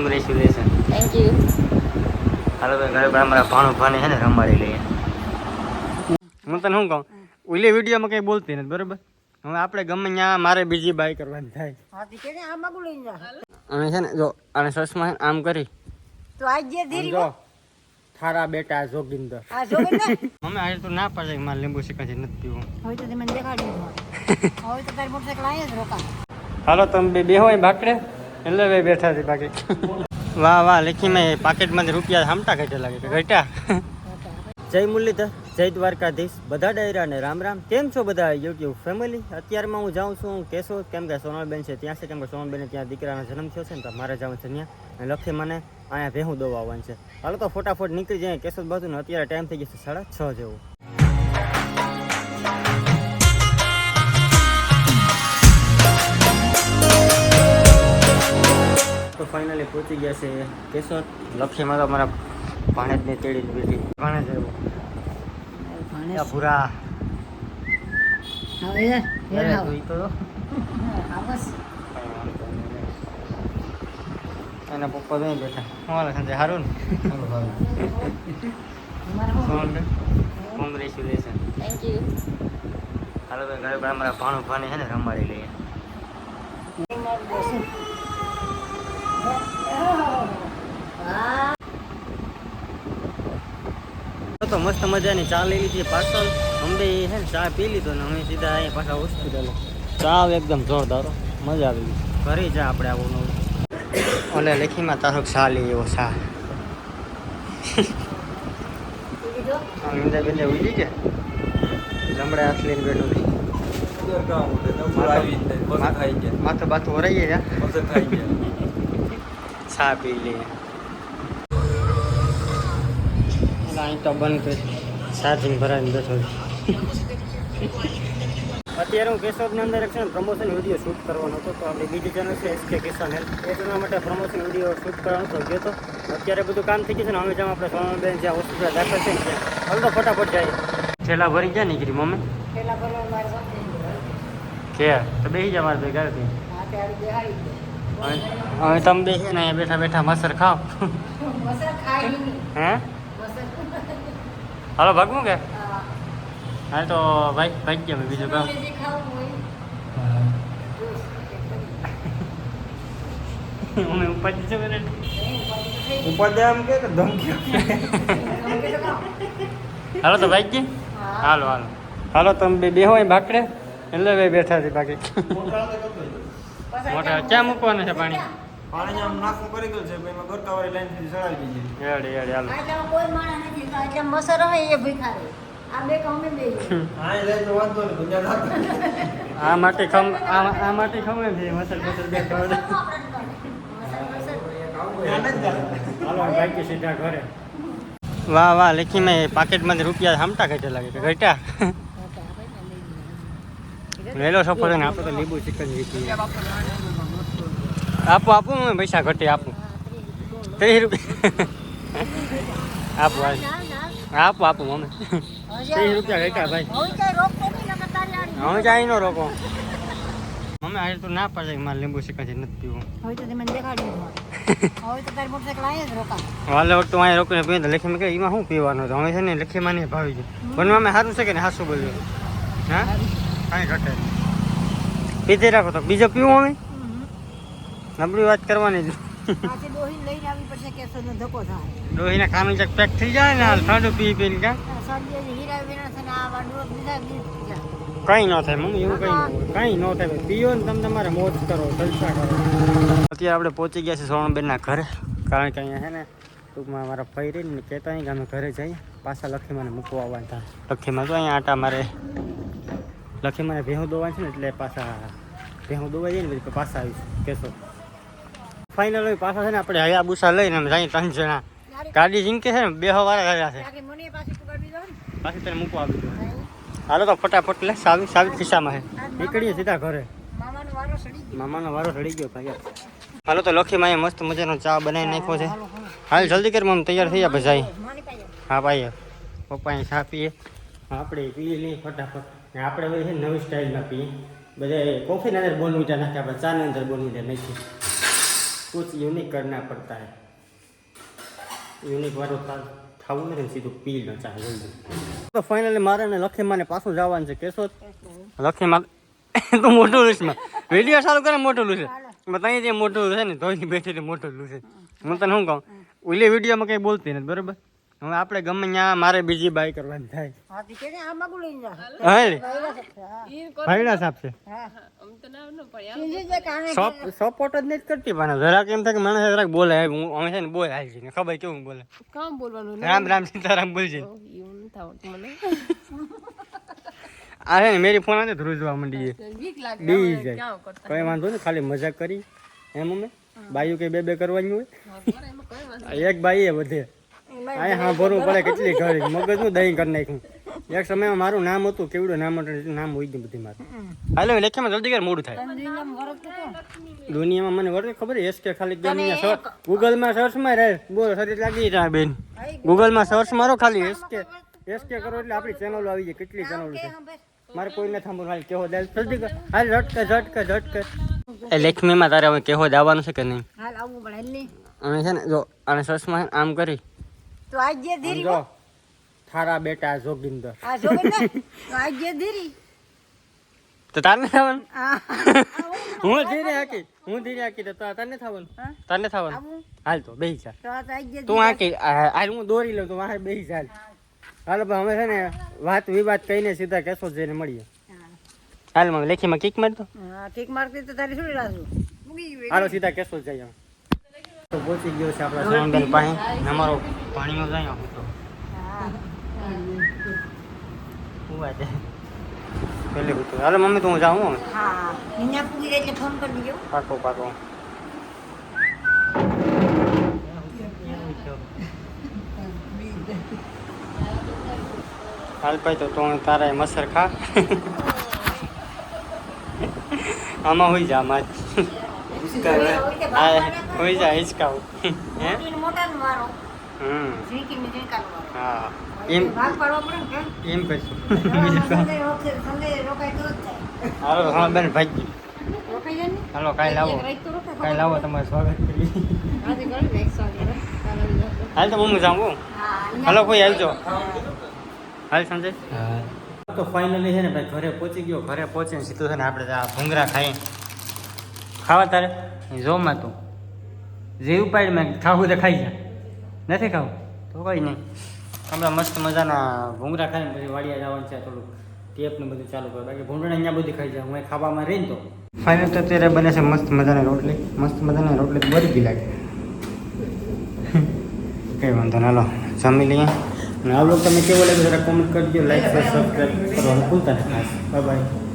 Congratulation. Thank you. હાલો ભાઈ ઘરે અમારા ભાણું ભાને છે ને રમાડી લઈએ. હું તને શું કહું, ઓલી વિડીયોમાં કંઈ બોલતી નથી બરોબર. હવે આપણે ગમે ત્યાં મારે બીજી બાઈ કરવાની થાય. અને છે ને જો અને સસમાં આમ કરી તો આજે ધીરી જો થારા બેટા જોગિંદર. આ જોગિંદર મમ્મી આજે તો ના પાડે કે મારે લીંબુ શીકાથી નથી પીવું. હવે તો તમે દેખાડ્યું હવે તો તારી મોટરસાઇકલ અહીંયા જ રોકા. હાલો તમે બેહો અહીં બાકડે એટલે ભાઈ બેઠા છે બાકી. વાહ વાહ લેખી મેં પાકેટમાંથી રૂપિયા હામટા ઘટ્યા લાગે કે ઘટ્યા. જય મુરલીધર, જય દ્વારકાધીશ, બધા ડાયરાને રામ રામ. કેમ છો બધા યુટ્યુબ ફેમિલી? અત્યારમાં હું જાઉં છું કેશોદ, કેમ કે સોનલબેન છે ત્યાં છે, કેમ કે સોનલબેન ત્યાં દીકરાનો જન્મ થયો છે ને તો મારે જવાનું છે ત્યાં. અને લખી મને અહીંયા ભેહું દોવા આવવાનું છે. હાલો તો ફટાફટ નીકળી જાય કેશોદ બાજુ ને. અત્યારે ટાઈમ થઈ ગયો છે 6:30 જેવો. તો ફાઇનલી પહોંચી ગયા છે કેશોદ. લખીમાં તો અમારા ભાણેજને તેડીને બેઠી. ભાણેજ આવ્યો પૂરા હવે એના પપ્પા તો બેઠા. હું સંજય સારું ને? કોંગ્રેચ્યુલેશન. Thank you. હાલો ભાઈ ઘરે અમારા ભાણું ભાને છે ને રમાડી લઈએ. તો મસ્ત મજાની ચા લઈ લીધી પાર્સલ. અમે છે ને ચા પી લીધો ને અમે સીધા અહીંયા પાછા હોસ્પિટલ. ચા એકદમ જોરદાર, મજા આવી ગઈ. ઘરે જા આપણે આવું નવું. અને લેખીમાં તારો ચા લઈ એવો ચા. મીંડા બેંડા ઉડી ગયા. જમડે હાથ લઈને બેઠો માથું બાથું વરાઈએ જા. ચા પી લઈએ. અહીં તો બંધ કરી ચાર્જિંગ ભરાવીને બેઠો. અત્યારે હું કેશોદની અંદર છે ને પ્રમોશન વિડીયો શૂટ કરવાનો હતો. તો આપણી બીજી ચેનલ છે SK કિસાન હેલ્થ, એ ચેનલ માટે પ્રમોશન વિડીયો શૂટ કરવાનો હતો ગયો તો. અત્યારે બધું કામ થઈ ગયું છે ને. હવે જેમ આપણે સોનલબેન જ્યાં હોસ્પિટલ દાખલ છે ને ત્યાં હાલ તો ફટાફટ જાય. છેલ્લા ભરી ગયા નીકળી મમ્મી પેલા ભરવા મારે સાથે કે તો બેસી જા મારે ભેગા હતી. હા ત્યારે બેહાડી હવે તમે બેસી ને અહીંયા બેઠા બેઠા મસર ખાઓ. મસર ખાઈ નહીં હે મસર હાલો ભાગવું કે હા તો ભાઈ ભાઈ ગયા બીજું કામ. જે ખાવું હોય અમે ઉપાડી છે મને ઉપાડે એમ કે ધમકી. હાલો તો ભાઈ ગયા. હાલો હાલો હાલો તમે બેહો અહીં બાકડે એટલે ભાઈ બેઠા છે બાકી. મોટા ક્યાં મૂકવાનું છે પાણી? પાણી આમ નાખું કરી ગયું છે ભાઈ, ગોરકાવાળી લાઈન સુધી ચડાવી દીધી. હેડી હેડી હાલો. આટલા કોઈ માણસ નથી તો આટલા મસર હોય એ ભીખા રહે. આ બે કમે બે હા એ લઈને વાંધો નહીં ગુંજા રાખો. આ માટે આ માટે ખમે છે મસલ મસલ બે ખબર. હાલો બાકી સીધા ઘરે. વાહ વાહ લેખી મેં પાકેટમાંથી રૂપિયા હામટા ઘટ્યા લાગે કે ઘટ્યા. લેલો સફળ ને આપણે તો લીંબુ ચિકન જીતી. આપો આપો મેં પૈસા ઘટે આપું 30 રૂપિયા આપો આપો આપો મમ્મી 30 રૂપિયા ઘટ્યા ભાઈ. હવે જાય નો રોકો મમ્મી. આજે તો ના પાડે કે મારે લીંબુ શીકાથી નથી પીવું. હવે તો તમે દેખાડ્યું હવે તો તારી મોટરસાઇકલ અહીંયા જ રોકા. વાલે વખત અહીંયા રોકીને પીવું તો લખીમાં કે એમાં શું પીવાનું હતું. હવે છે ને લખીમાં નહીં ભાવી ગયું. બનવામાં સારું છે કે ને હાસું બોલ્યું હા કાંઈ ઘટે પીધે રાખો તો બીજો પીવું અમે નબળી વાત કરવાની જ. આજે દોહીને લઈને આવી પડશે કેશોદનો ધક્કો થાય. ડોહીના ખાનું ચક પેક થઈ જાય ને હાલ ઠંડુ પી પીને કા સંજય હીરા વિના છે ને આ વાડું બીજા બીજા કંઈ ન થાય મમ્મી. એવું કંઈ ન હોય, કંઈ ન થાય. પીઓ ને તમે તમારે મોજ કરો, જલસા કરો. અત્યારે આપણે પહોંચી ગયા છીએ સોનલબેનના ઘરે. કારણ કે અહીંયા છે ને ટૂંકમાં મારા ફઈ રહીને કહેતા નહીં કે અમે ઘરે જઈએ. પાછા લખીમાને મૂકવા આવવાના હતા. લખીમાં તો અહીંયા આટા મારે લખીમાને ભેહું દોવાનું છે ને એટલે પાછા ભેહું દોવાઈ જાય ને પછી પાછા આવીશું કેશોદ. ફાઇનલ હોય પાછા છે ને આપણે હયાબુસા લઈને અમે જઈએ 3 જણા. ગાડી જીંકે છે ને બેહવાવાળા ગયા છે. આખી મને પાછી પકડવી દો ને પાછી તને મૂકવા આવી દો. હાલો તો ફટાફટ લે સાવી ખિસ્સામાં છે. નીકળીએ સીધા ઘરે. મામાનો વારો સડી ગયો ભાઈ. હાલો તો લખીમાં મસ્ત મજાનો ચા બનાવી નાખ્યો છે. હાલ જલ્દી કર મમ્મી તૈયાર થઈ જાય પછી. હા ભાઈ પપ્પા અહીં ચા પીએ આપણે પીએ લઈએ ફટાફટ. આપણે ભાઈ છે નવી સ્ટાઇલમાં પીએ. બધા કોફીના અંદર બોર્નવિટા નાખે, આપણે ચાની અંદર બોર્નવિટા નાખીએ. कुछ यूनिक करना पड़ता है यूनिक वाળું ખાવું નથી સીધું પી ન ચાહે જલ્દી તો ફાઇનલી મારે ને લખીમાને પાછું જવાનું છે કેશોદ લખીમાં તો મોટું લૂસમાં વિડીયો ચાલુ કરે મોટું લૂસે ત્યાં જે મોટું છે ને ધોઈને બેઠી મોટું લૂસે હું તને શું કહું ઓલી વિડીયોમાં કંઈ બોલતી નથી બરોબર હવે આપણે ગમે ત્યાં મારે બીજી બાઈ કરવાની થાય હાથી કે આ માગું લઈને જા હા ભાઈના સાપ છે સપોર્ટ જ નથી કરતી પણ જરાક એમ થાય કે મને જરાક બોલે હું અમે છે ને બોલે હાલ છે ખબર કેવું બોલે કામ બોલવાનું રામ રામ સીતારામ બોલજે એવું નથી આવડતું મને આ છે ને મેરી ફોન આવે ધ્રુજવા માંડી બીક લાગે બી હવે જાય ક્યાં કરતા કઈ વાંધો નહીં ખાલી મજાક કરી એમ અમે બાયું કે બે કરવાની હોય મારે એમાં કઈ વાંધો એક બાઈ એ વધે આ સાંભળવું પડે કેટલી ઘડી મગજનું દહીં કરી નાખ્યું એક સમયમાં મારું નામ હતું કેવડું નામ હતું નામ હોય ગયું બધી મારું હાલો લેખામાં જલ્દી કર મોડું થાય દુનિયામાં મને વરત ખબર એસ કે ખાલી ગૂગલમાં સર્ચ મારે બોલો શરીર લાગી જાય બેન ગૂગલમાં સર્ચ મારો ખાલી એસ કે કરો એટલે આપણી ચેનલો આવી જાય કેટલી ચેનલો છે મારે કોઈને સાંભળવું હાલ કેવો દે જલ્દી કર હાલ ઝટકે એ લેખમીમાં તારે હવે કેવો દાવાનું છે કે નહીં હાલ આવું પડે ને અમે છે ને જો અને સર્ચમાં આમ કરી તો આજ જે ધીરી જો થારા બેટા જોગિંદર આ જો ને તો આજ જે ધીરી તો તારને થવાનું આ હું ધીરે હાકી તો તારને થવાનું તારને થવાનું આવું હાલ તો બેહી ચાલ તો આજ જે તું હાકી હાલ હું દોરી લઉં તો વાહે બેહી ચાલ હાલો ભાઈ અમે છે ને વાત વિવાદ કહીને સીધા કેશોદ જઈને મળીએ હાલ મને લેખીમાં કિક માર દો હા ઠીક મારતી તો તારી છોડી રાખું હાલો સીધા કેશોદ જઈએ તો પહોંચી ગયો છે આપણા સોનબેન પાસે અમારો પાણીનો જાય તો શું વાત છે પેલી હતું હાલો મમ્મી તો હું જાઉં હવે હા નિના પૂરી રહે એટલે ફોન કરી દેજો પાકો હાલ ભાઈ તો તું તારા મસર ખા આમાં હોઈ જા આમાં હોઈ જા હિચકાવ હે મોટા મારો હમ ઝીકીને ઝીકાનો હા એમ ભાગ પાડવો પડે ને એમ કરશું સંડે રોકાય તો જ થાય હાલો હા બેન ભાઈ રોકાઈ જાય ને હાલો કાંઈ લાવો રાઈત તો રોકાય કાંઈ લાવો તમારું સ્વાગત કરીએ આજે કરી ને 100 હાલ તો મમ્મી જાઉં હા હાલો કોઈ આવજો હાલ સંજય તો ફાઇનલી છે ને ભાઈ ઘરે પહોંચી ગયો ઘરે પહોંચીને સીધું છે ને આપણે આ ભૂંગરા ખાઈએ ખાવા તારે જોમાં તું જે ઉપાડ મેં ખાવું તો ખાઈ જા નથી ખાવું તો કંઈ નહીં આપણે મસ્ત મજાના ભૂંગરા ખાઈને પછી વાડિયા જવાનું છે થોડુંક ટેપને બધું ચાલુ કરે બાકી ભૂંગળા અહીંયા બધી ખાઈ જાય હું અહીં ખાવામાં રહીને તો ફાઇનલ તો અત્યારે બને છે મસ્ત મજાની રોટલી બરી ગઈ લાગે કંઈ વાંધો ના લો જમી લઈએ અને આ લોકો તમે કેવો લાગે જરા કોમેન્ટ કરજો લાઈક સબસ્ક્રાઈબ કરવાનું ભૂલતા નહીં બાય બાય